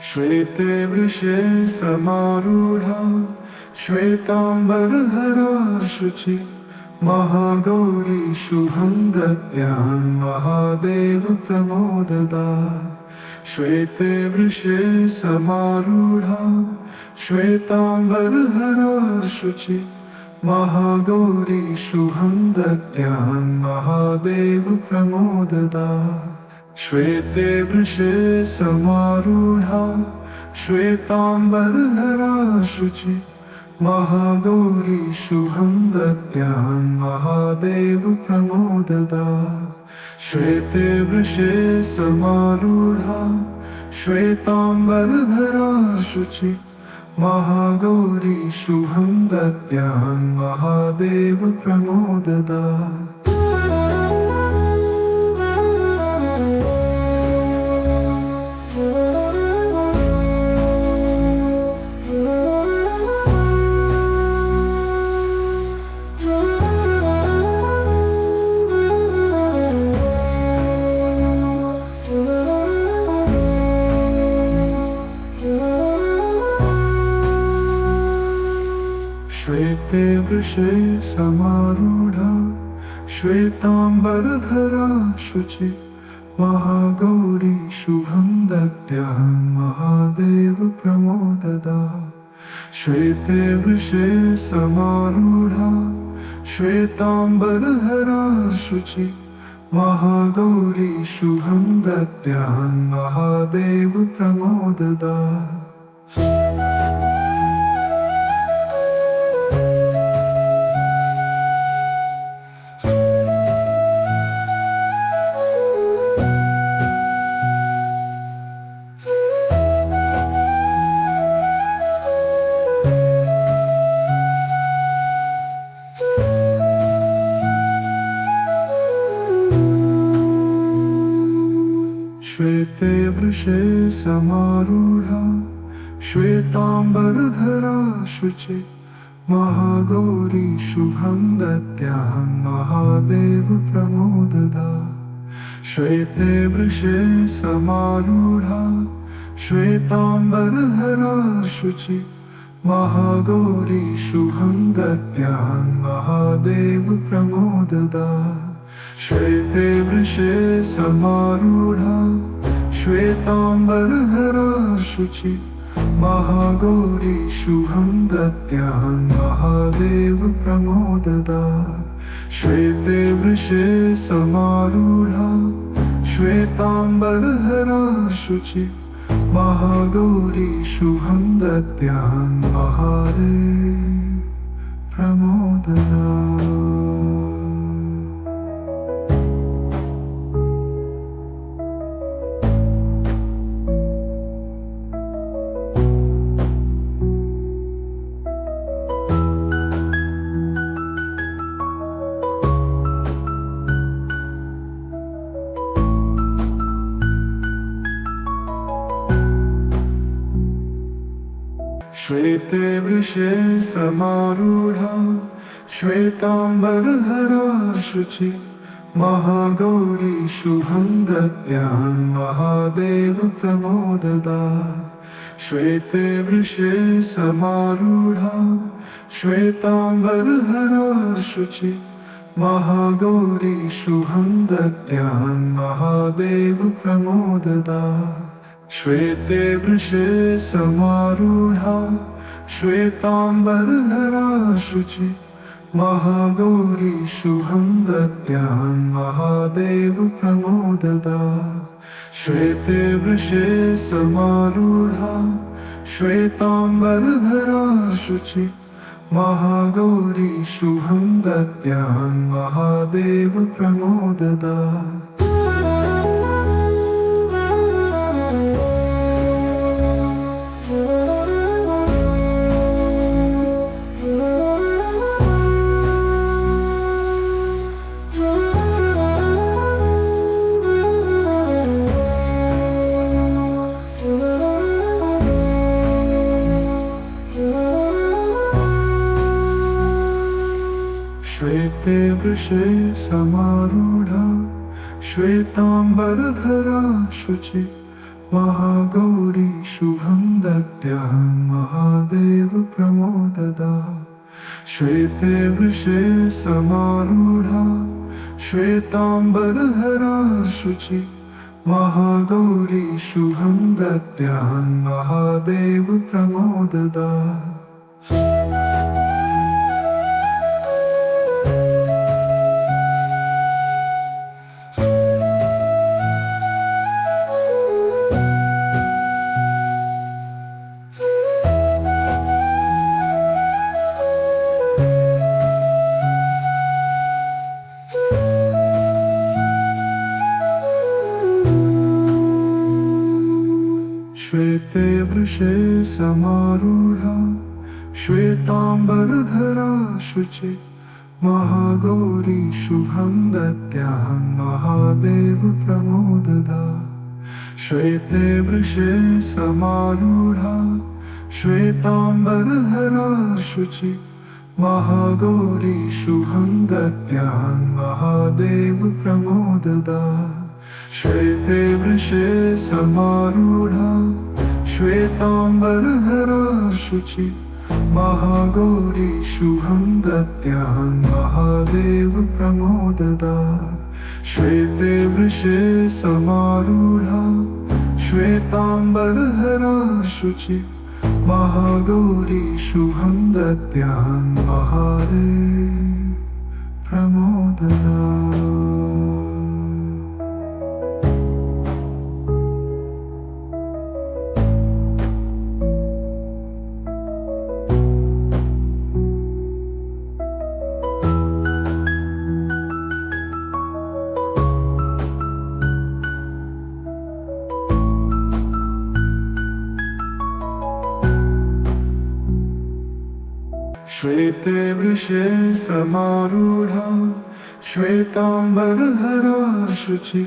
श्वेते वृषे समारूढा श्वेताम्बरधरा शुचि महागौरी शुभं दद्यान् महादेव प्रमोददा। श्वेते वृषे समारूढा श्वेताम्बरधरा शुचि महागौरी शुभं दद्यान् महादेव प्रमोददा। श्वेते वृषे समारूढा श्वेताम्बरधरा शुचि महागौरी शुभं दद्यान् महादेव प्रमोददा। श्वेते वृषे समारूढा श्वेताम्बरधरा शुचि महागौरी शुभं दद्यान् महादेव प्रमोददा। श्वेते वृषे समारूढा श्वेताम्बरधरा शुचि महागौरी शुभं दद्यान् महादेव प्रमोददा। श्वेते वृषे समारूढा श्वेताम्बरधरा शुचि महागौरी शुभं दद्यान् महादेव प्रमोददा। श्वेते वृषे समारूढा श्वेताम्बरधरा शुचि महागौरी शुभं दद्यान् महादेव प्रमोददा। श्वेते वृषे समारूढा श्वेताम्बरधरा शुचि महागौरी शुभं दद्यान् महादेव प्रमोददा। श्वेते वृषे समारूढा श्वेताम्बरधरा शुचि महागौरी शुभं दद्यान् महादेव प्रमोददा। श्वेते वृषे समारूढा श्वेताम्बरधरा शुचि महागौरी शुभं दद्यान् महादेव प्रमोददा। श्वेते वृषे समारूढा श्वेताम्बरधरा शुचि महागौरी शुभं दद्यान् महादेव प्रमोददा। श्वेते वृषे समारूढा श्वेताम्बरधरा शुचि महागौरी शुभं दद्यान् महादेव प्रमोददा। श्वेते वृषे समारूढा श्वेताम्बरधरा शुचि महागौरी शुभं दद्यान् महादेव प्रमोददा। श्वेते वृषे समारूढा श्वेताम्बरधरा शुचि महागौरी शुभं दद्यान् महादेव प्रमोददा। श्वेते वृषे समारूढा श्वेताम्बरधरा शुचि महागौरी शुभं दद्यां महादेव प्रमोददा श्वेते वृषे समारूढा श्वेताम्बरधरा शुचि महागौरी शुभं दद्यां महादेव प्रमोददा श्वेते वृषे समारूढा श्वेताम्बरधरा शुचि महागौरी शुभं दद्यां महादेव प्रमोददा श्वेते वृषे समारूढा श्वेताम्बरधरा शुचि महागौरी शुभं दद्यां महादेव प्रमोददा श्वेते वृषे समारूढा श्वेताम्बरधरा शुचि महागौरी शुभं दद्यां महादेव प्रमोददा श्वेते वृषे समारूढा श्वेताम्बरधरा शुचि महागौरी शुभं दद्यां महादेव प्रमोददा श्वेते वृषे समारूढा श्वेताम्बरधरा शुचि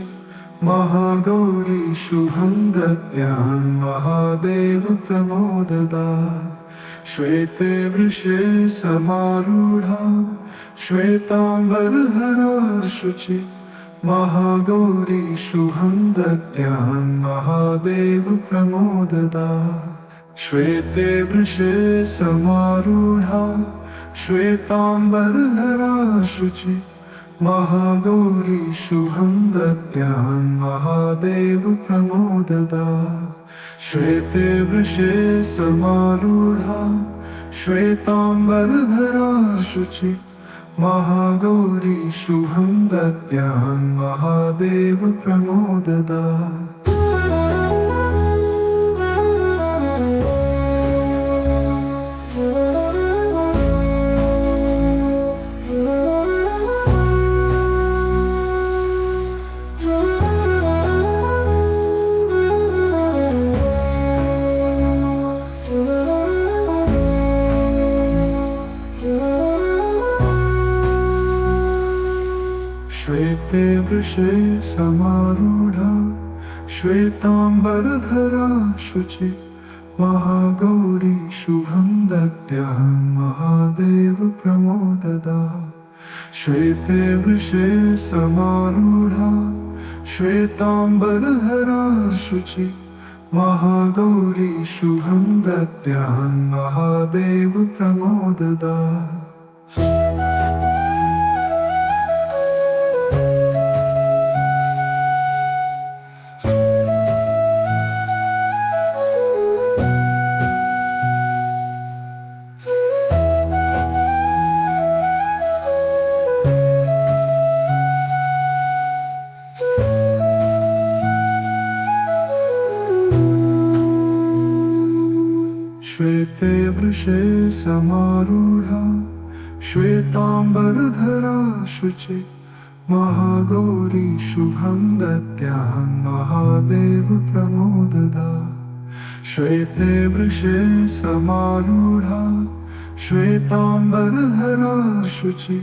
महागौरी शुभं दद्यां महादेव प्रमोददा श्वेते वृषे समारूढा श्वेताम्बरधरा शुचि महागौरी शुभं दद्यां महादेव प्रमोददा श्वेते वृषे समारूढा श्वेताम्बरधरा शुचि महागौरी शुभं दद्यां महादेव प्रमोददा श्वेते वृषे समारूढा श्वेताम्बरधरा शुचि महागौरी शुभं दद्यां महादेव प्रमोददा श्वेते वृषे समारूढा श्वेताम्बरधरा शुचि महागौरी शुभं दद्यां महादेव प्रमोददा श्वेते वृषे समारूढा श्वेताम्बरधरा शुचि महागौरी शुभं दद्यां महादेव प्रमोददा श्वेते वृषे समारूढा श्वेताम्बरधरा शुचि महागौरी शुभं दद्यां महादेव प्रमोददा श्वेते वृषे समारूढा श्वेताम्बरधरा शुचि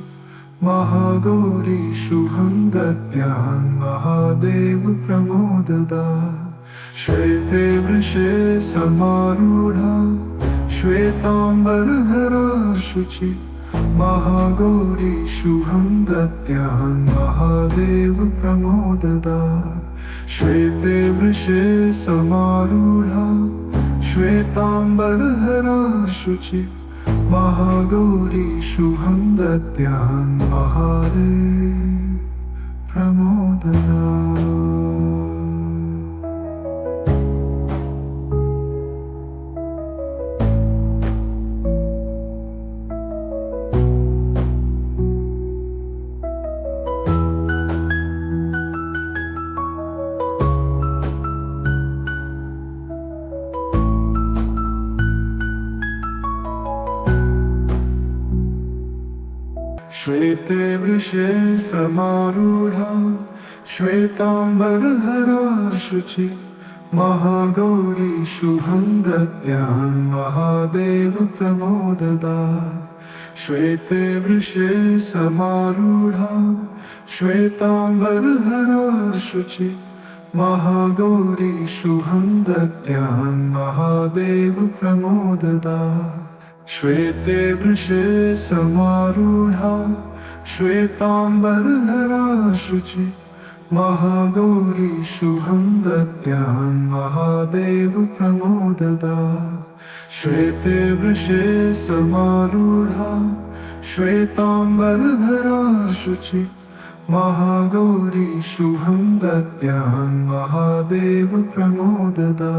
महागौरी शुभं दद्यां महादेव प्रमोददा श्वेते वृषे समारूढा श्वेताम्बरधरा शुचि महागौरी शुभं दद्यां महादेव प्रमोददा श्वेते वृषे समारूढा श्वेतांबरधरा शुचि महागौरी शुभं दद्यां महादेव प्रमोददा। श्वेते वृषे समारूढा श्वेतांबरधरा शुचि महागौरी शुभं दद्यां महादेव प्रमोददा श्वेते वृषे समारूढा श्वेतांबरधरा शुचि महागौरी शुभं दद्यां महादेव प्रमोददा श्वेते वृषे समारूढा श्वेतांबरधरा शुचि महागौरी शुभं दद्यां महादेव प्रमोददा श्वेते वृषे समारूढा श्वेतांबरधरा शुचि महागौरी शुभं दद्यां महादेव प्रमोददा।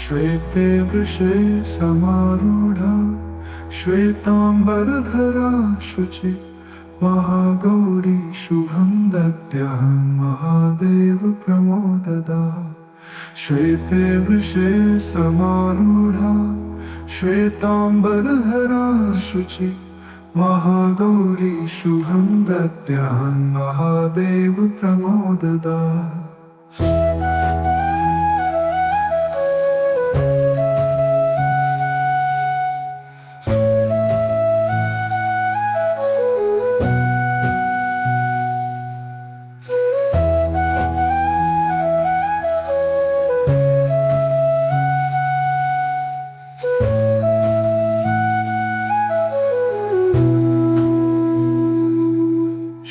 श्वेते वृषे समारूढा श्वेतांबरधरा शुचि महागौरी शुभं दद्यां महादेव प्रमोददा श्वेते वृषे समारूढा श्वेतांबरधरा शुचि महागौरी शुभं दद्यां महादेव प्रमोददा।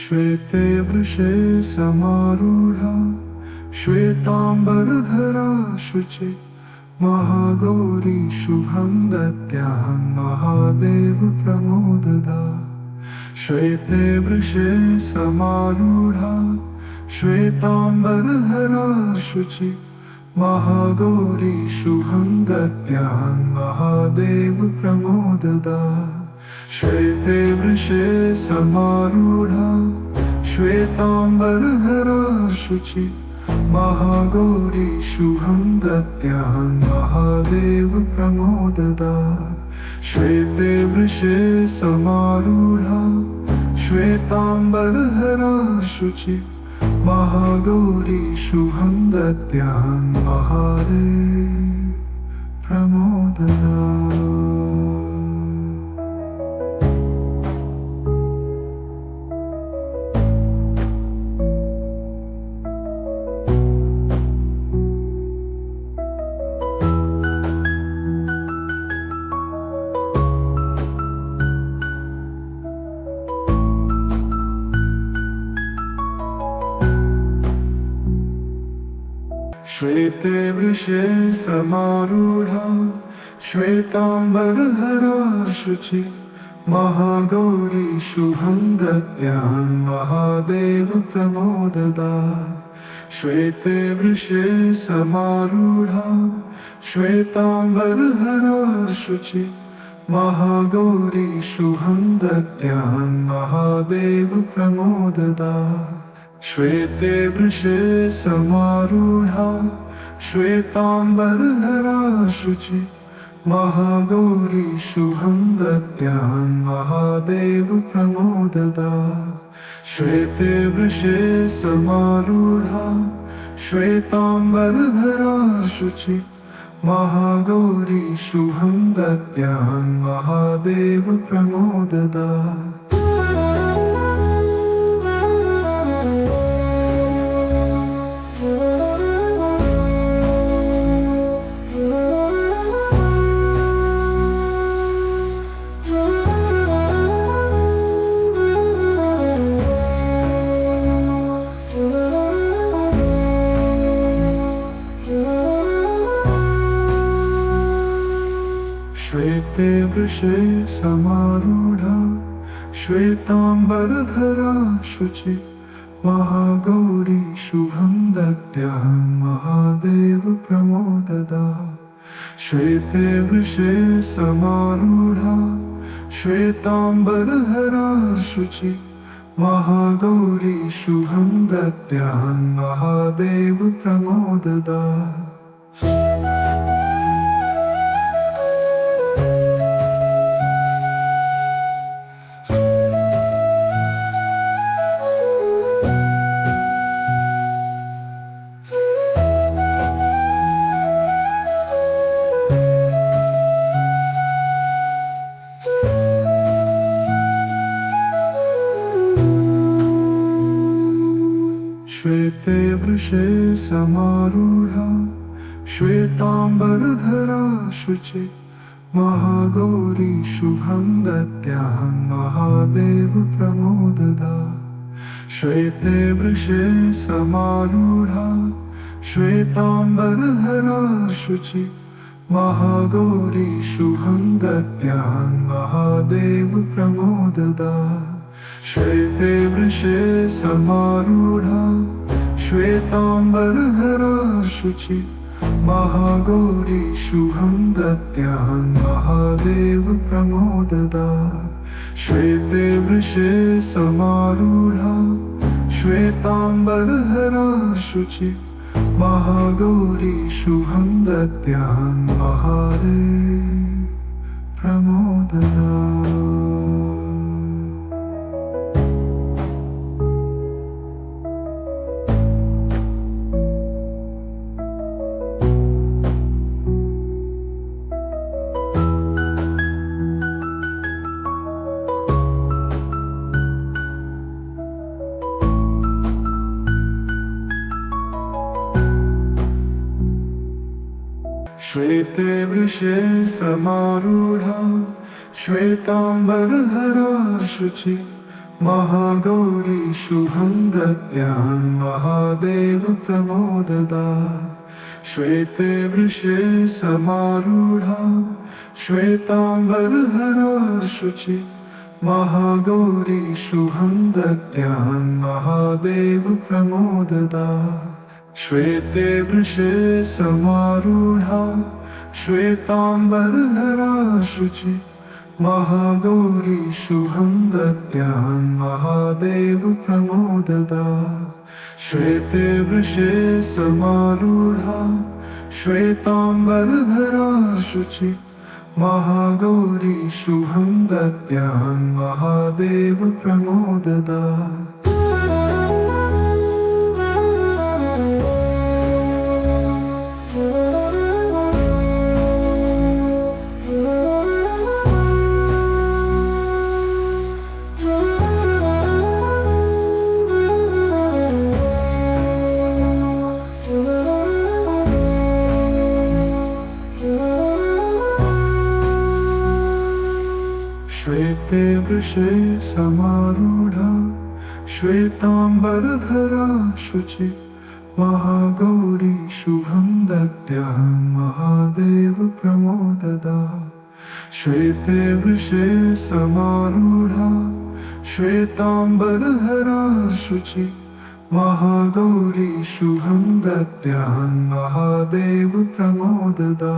श्वेते वृषे समारूढा श्वेतांबरधरा शुचि महागौरी शुभं दद्यां महादेव प्रमोददा श्वेते वृषे समारूढा श्वेतांबरधरा शुचि महागौरी शुभं दद्यां महादेव प्रमोददा श्वेते वृषे समारूढा श्वेतांबरधरा शुचि महागौरी शुभं दद्यां महादेव प्रमोददा श्वेते वृषे समारूढा श्वेतांबरधरा शुचि महागौरी शुभं दद्यां महादेव प्रमोददा। श्वेते वृषे समारूढा श्वेतांबरधरा शुचि महागौरी शुभं दद्यां महादेव प्रमोददा श्वेते वृषे समारूढा श्वेतांबरधरा शुचि महागौरी शुभं दद्यां महादेव प्रमोददा श्वेते वृषे समारूढा श्वेतांबरधरा शुचि महागौरी शुभं दद्यां महादेव प्रमोददा श्वेते वृषे समारूढ़ा श्वेतांबरधरा शुचि महागौरी शुभं दद्यां महादेव प्रमोददा। श्वेते वृषे समारूढ़ा श्वेतांबरधरा शुचि महागौरी शुभं दद्यां महादेव प्रमोददा। श्वेते वृषे समारूढ़ा श्वेतांबरधरा शुचि महागौरी शुभं दद्यां महादेव प्रमोददा। श्वेते वृषे समारूढ़ा श्वेतांबरधरा शुचि महागौरी शुभं दद्यां महादेव प्रमोददा। श्वेते वृषे समारूढ़ा श्वेतांबरधरा शुचि महागौरी शुभं दद्यां महादेव प्रमोददा। श्वेते वृषे समारूढ़ा श्वेतांबरधरा शुचि महागौरी शुभं दद्यां महादेव प्रमोददा। श्वेते वृषे समारूढ़ा श्वेतांबरधरा शुचि महागौरी शुभं दद्यां महादेव प्रमोददा। श्वेते वृषे समारूढ़ा श्वेतांबरधरा शुचि महागौरी शुभं दद्यां महादेव प्रमोददा। श्वेते वृषे समारूढ़ा श्वेतांबरधरा शुचि महागौरी शुभं दद्यां महादेव प्रमोददा। श्वेते वृषे समारूढ़ा श्वेतांबरधरा शुचि महागौरी शुभं दद्यां महादेव प्रमोददा। श्वेते वृषे समारूढ़ा श्वेतांबरधरा शुचि महागौरी शुभं दद्यां महादेव प्रमोददा। श्वेते वृषे समारूढ़ा श्वेतांबरधरा शुचि महागौरी शुभं दद्यां महादेव प्रमोददा। श्वेते वृषे समारूढ़ा श्वेतांबरधरा शुचि महागौरी शुभं दद्यां महादेव प्रमोददा।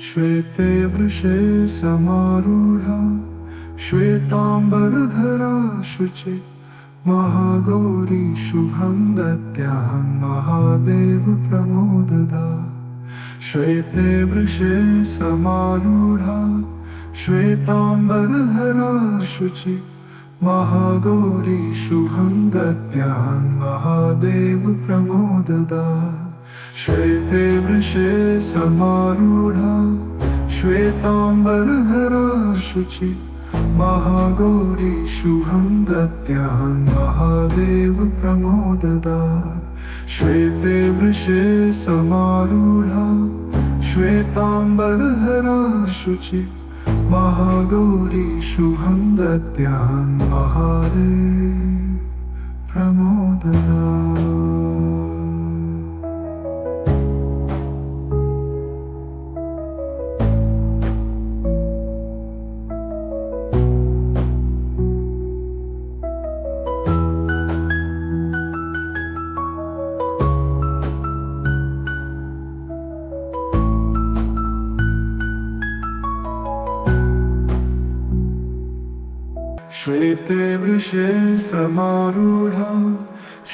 श्वेते वृषे समारूढा श्वेताम्बरधरा शुचि महागौरी शुभं दद्यान् महादेव प्रमोददा श्वेते वृषे समारूढा श्वेताम्बरधरा शुचि महागौरी शुभं दद्यान् महादेव प्रमोददा श्वेते वृषे समारूढा श्वेताम्बरधरा शुचि महागौरी शुभं दद्यान् महादेव प्रमोददा श्वेते वृषे समारूढा श्वेताम्बरधरा शुचि महागौरी शुभं दद्यान् महादेव प्रमोददा। श्वेते वृषे समारूढा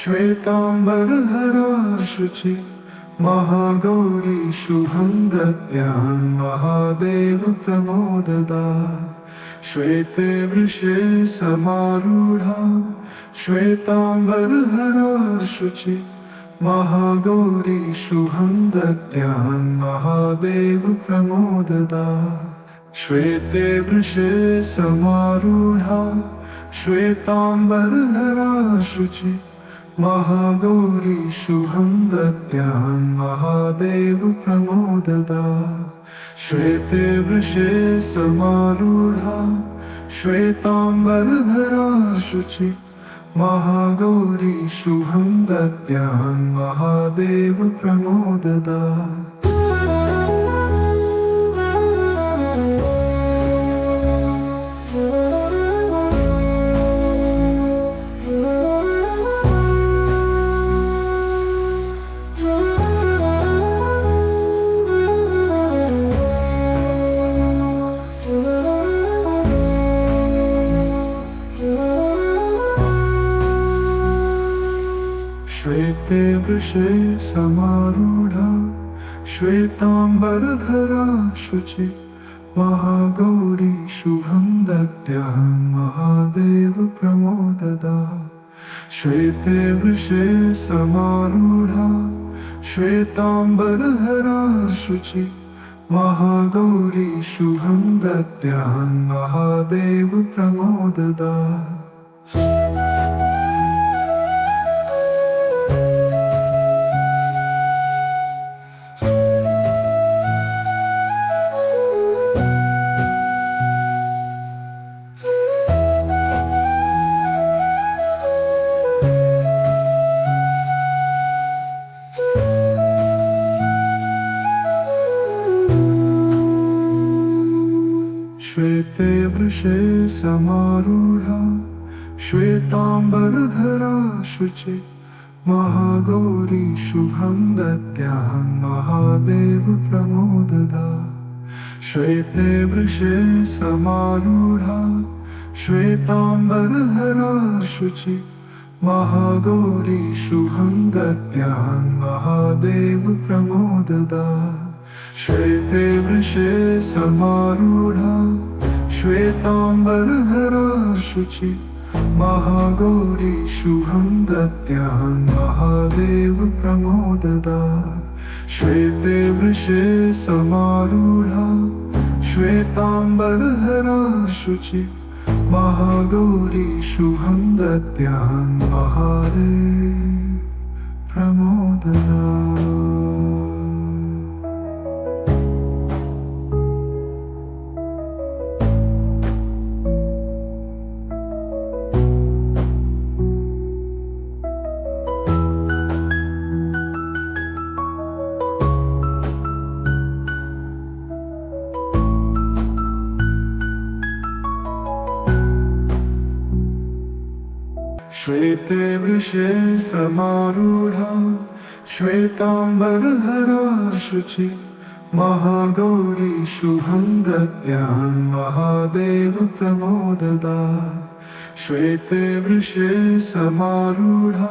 श्वेताम्बरधरा शुचि महागौरी शुभं दद्यान् महादेव प्रमोददा श्वेते वृषे समारूढा श्वेताम्बरधरा शुचि महागौरी शुभं दद्यान् महादेव प्रमोददा श्वेते वृषे समारूढा श्वेताम्बरधरा शुचि महागौरी शुभं दद्यान् महादेव प्रमोददा श्वेते वृषे समारूढा श्वेताम्बरधरा शुचि महागौरी शुभं दद्यान् महादेव प्रमोददा। श्वेते वृषे समारूढा श्वेताम्बरधरा शुचि महागौरी शुभं दद्यान् महादेव प्रमोददा श्वेते वृषे समारूढा श्वेताम्बरधरा शुचि महागौरी शुभं दद्यान् महादेव प्रमोददा। श्वेते वृषे समारूढा श्वेताम्बरधरा शुचि महागौरी शुभं दद्यान् महादेव प्रमोददा श्वेते वृषे समारूढा श्वेताम्बरधरा शुचि महागौरी शुभं दद्यान् महादेव प्रमोददा श्वेते वृषे समारूढा श्वेताम्बरधरा शुचि महागौरी शुभं दद्यान् महादेव प्रमोददा श्वेते वृषे समारूढा श्वेताम्बरधरा शुचि महागौरी शुभं दद्यान् महादेव प्रमोददा। श्वेते वृषे समारूढा श्वेताम्बरधरा शुचि महागौरी शुभं दद्यां महादेव प्रमोददा श्वेते वृषे समारूढा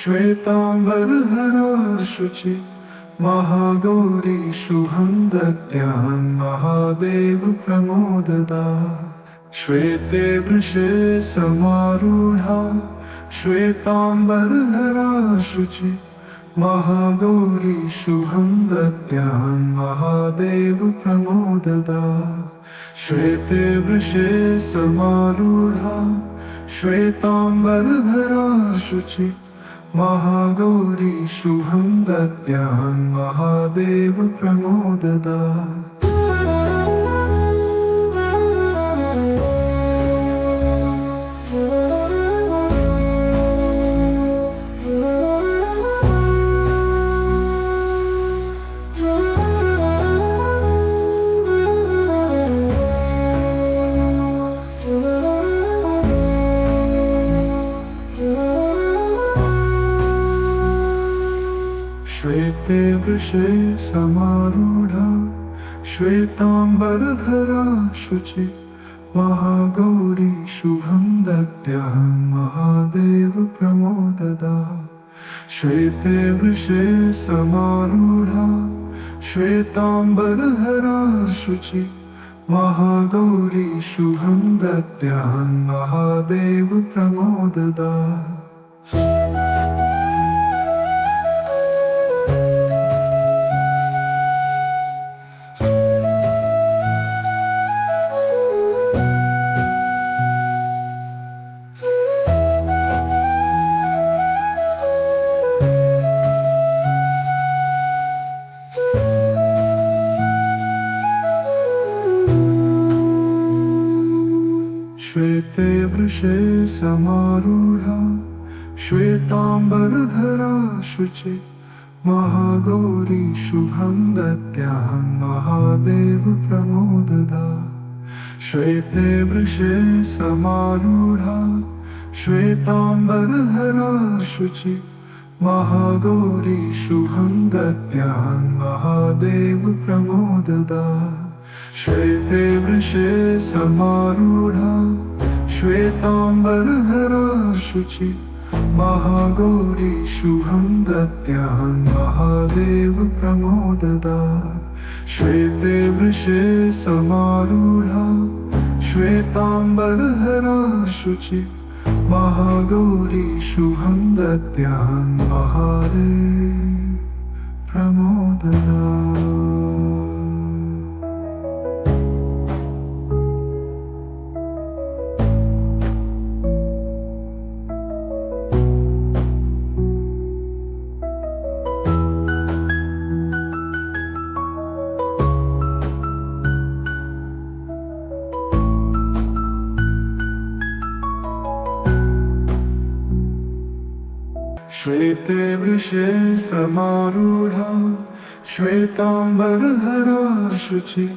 श्वेताम्बरधरा शुचि महागौरी शुभं दद्यां महादेव प्रमोददा श्वेते वृषे समारूढा श्वेताम्बरधरा शुचि महागौरी शुभं दद्यां महादेव प्रमोददा श्वेते वृषे समारूढा श्वेताम्बरधरा शुचि महागौरी शुभं दद्यां महादेव प्रमोददा श्वेते वृषे समारूढा श्वेताम्बरधरा शुचि महागौरी शुभं दद्यां महादेव प्रमोददा श्वेते वृषे समारूढा श्वेताम्बरधरा शुचि महागौरी शुभं दद्यां महादेव प्रमोददा श्वेते वृषे समारूढा श्वेताम्बरधरा शुचि महागौरी शुभं दद्यां महादेव प्रमोददा श्वेते वृषे समारूढा श्वेताम्बरधरा शुचि महागौरी शुभं दद्यां महादेव प्रमोददा श्वेते वृषे समारूढा श्वेताम्बरधरा शुचि महागौरी शुभं दद्यां महादेव प्रमोददा श्वेते वृषे समारूढा श्वेताम्बरधरा शुचि महागौरी शुभं दद्यां महादेव प्रमोददा श्वेते वृषे समारूढा श्वेताम्बरधरा शुचि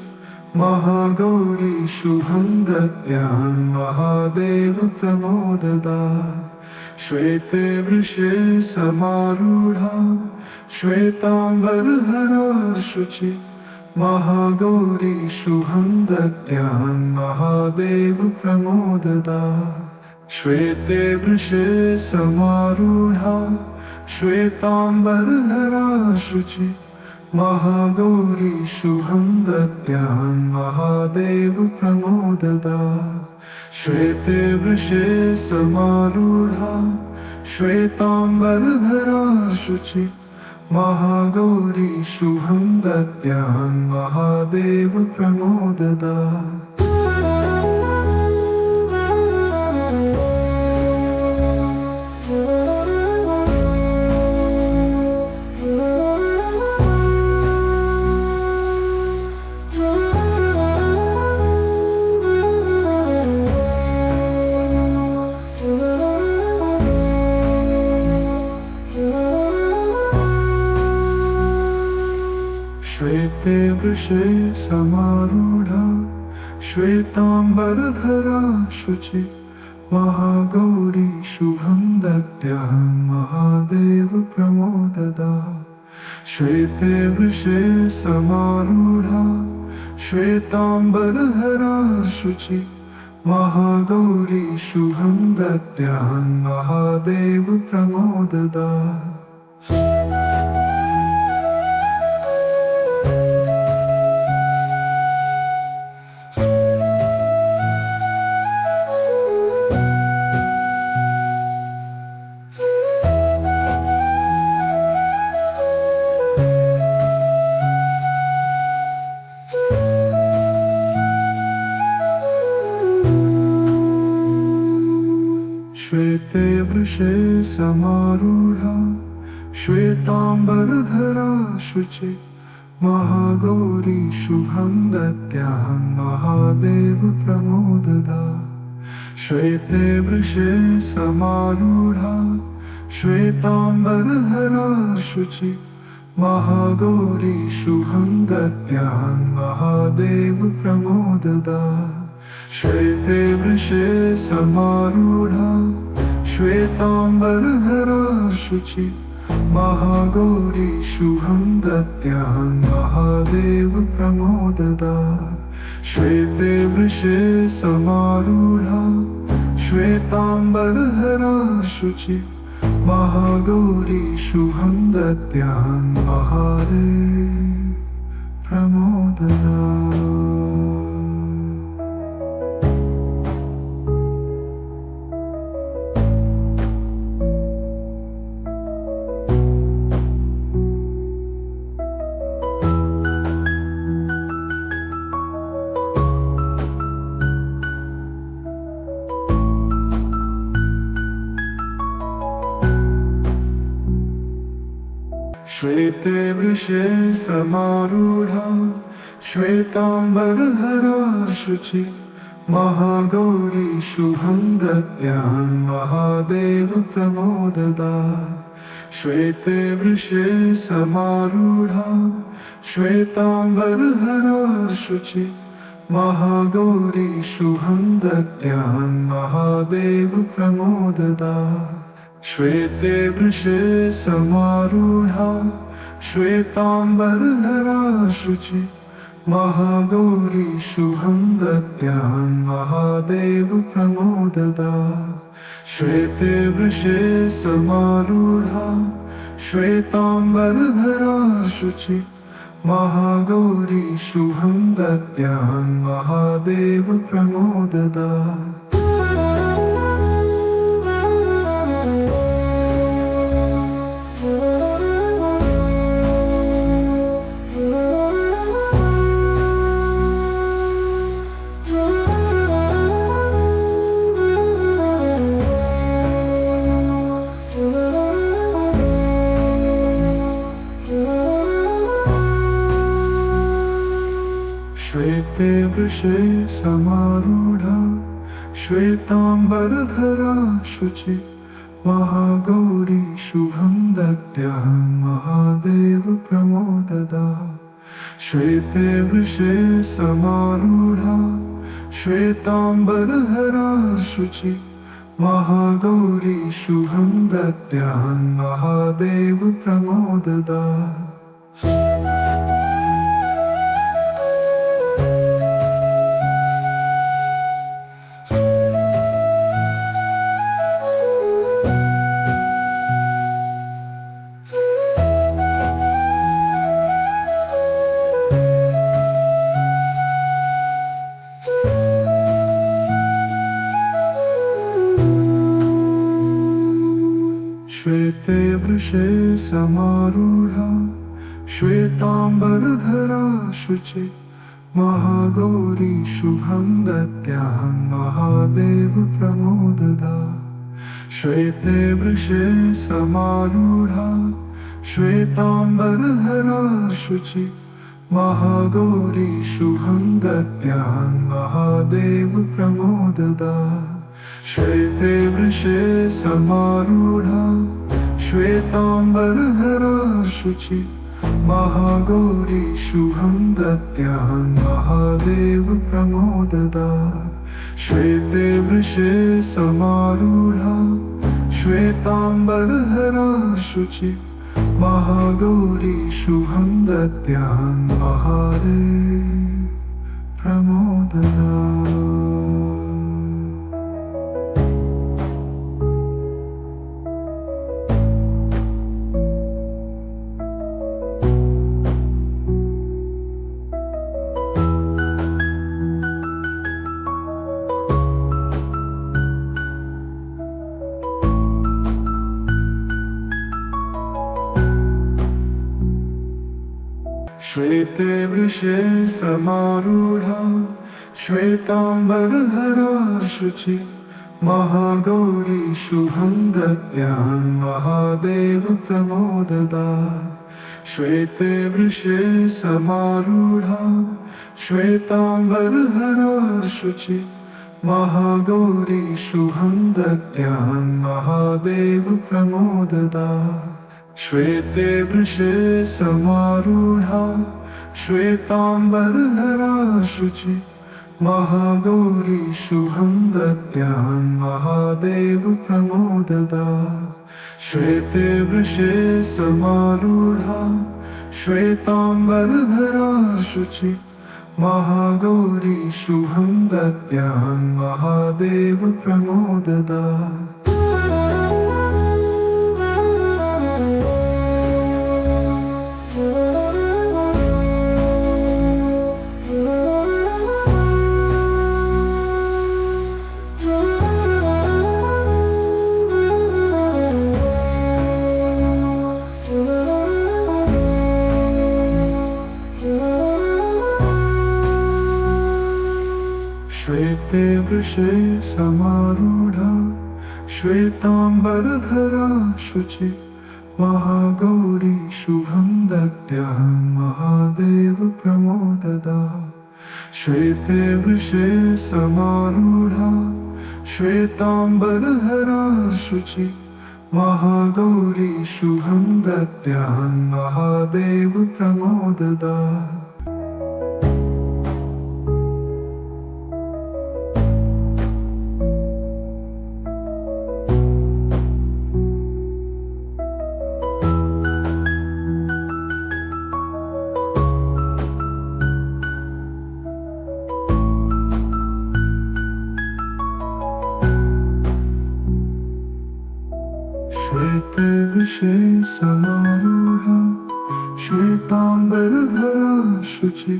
महागौरी शुभं दद्यां महादेव प्रमोददा श्वेते वृषे समारूढा श्वेताम्बरधरा शुचि महागौरी शुभं दद्यां महादेव प्रमोददा श्वेते वृषे समारूढा श्वेताम्बरधरा शुचि महागौरी शुभं दद्यां महादेव प्रमोददा श्वेते वृषे समारूढा श्वेताम्बरधरा शुचि महागौरी शुभं दद्यां महादेव प्रमोददा श्वेते वृषे समारूढा श्वेताम्बरधरा शुचि महागौरी शुभं दद्यां महादेव प्रमोददा श्वेते वृषे समारूढा श्वेतांबरधरा शुचि महागौरी शुभं दद्यां महादेव प्रमोददा। श्वेते वृषे समारूढ़ा श्वेतांबरधरा शुचि महागौरी शुभं दद्यां महादेव प्रमोददा। श्वेते वृषे समारूढ़ा श्वेतांबरधरा शुचि महागौरी शुभं दद्यां महादेव प्रमोददा। श्वेते वृषे समारूढ़ा श्वेतांबरधरा शुचि महागौरी शुभं दद्यां महादेव प्रमोददा। श्वेते वृषे समारूढ़ा श्वेतांबरधरा शुचि महागौरी शुभं दद्यां महादेव प्रमोददा। श्वेते वृषे समारूढ़ा श्वेतांबरधरा शुचि महागौरी शुभं दद्यां महादेव प्रमोददा। श्वेते वृषे समारूढ़ा श्वेतांबरधरा शुचि महागौरी शुभं दद्यां महादेव प्रमोददा। श्वेते वृषे समारूढ़ा श्वेतांबरधरा शुचि महागौरी शुभं दद्यां महादेव प्रमोददा। श्वेते वृषे समारूढ़ा श्वेतांबरधरा शुचि महागौरी शुभं दद्यां महादेव प्रमोददा। श्वेते वृषे समारूढ़ा श्वेतांबरधरा शुचि महागौरी शुभं दद्यां महादेव प्रमोददा। श्वेते वृषे समारूढ़ा श्वेतांबरधरा शुचि महागौरी शुभं दद्यां महादेव प्रमोददा। श्वेते वृषे समारूढ़ा श्वेतांबरधरा शुचि महागौरी शुभं दद्यां महादेव प्रमोददा। श्वेते वृषे समारूढ़ा श्वेतांबरधरा शुचि महागौरी शुभं दद्यां महादेव प्रमोददा। श्वेते वृषे समारूढ़ा श्वेतांबरधरा शुचि महागौरी शुभं दद्यां महादेव प्रमोददा। श्वेते वृषे समारूढ़ा श्वेतांबरधरा शुचि महागौरी शुभं दद्यां महादेव श्वेते वृषे समारूढा श्वेताम्बरधरा शुचि महागौरी शुभं दद्यां महादेव प्रमोददा श्वेते वृषे समारूढा श्वेताम्बरधरा शुचि महागौरी शुभं दद्यां महादेव प्रमोददा श्वेते वृषे समारूढा श्वेताम्बरधरा शुचि महागौरी शुभं दद्यां महादेव प्रमोददा श्वेते वृषे समारूढा श्वेताम्बरधरा शुचि महागौरी शुभं दद्यां महादेव प्रमोददा श्वेते वृषे समारूढा श्वेताम्बरधरा शुचि महागौरी शुभं दद्यां महादेव प्रमोददा श्वेते वृषे समारूढा श्वेताम्बरधरा शुचि महागौरी शुभं दद्यां महादेव प्रमोददा श्वेते वृषे समारूढा श्वेताम्बरधरा शुचि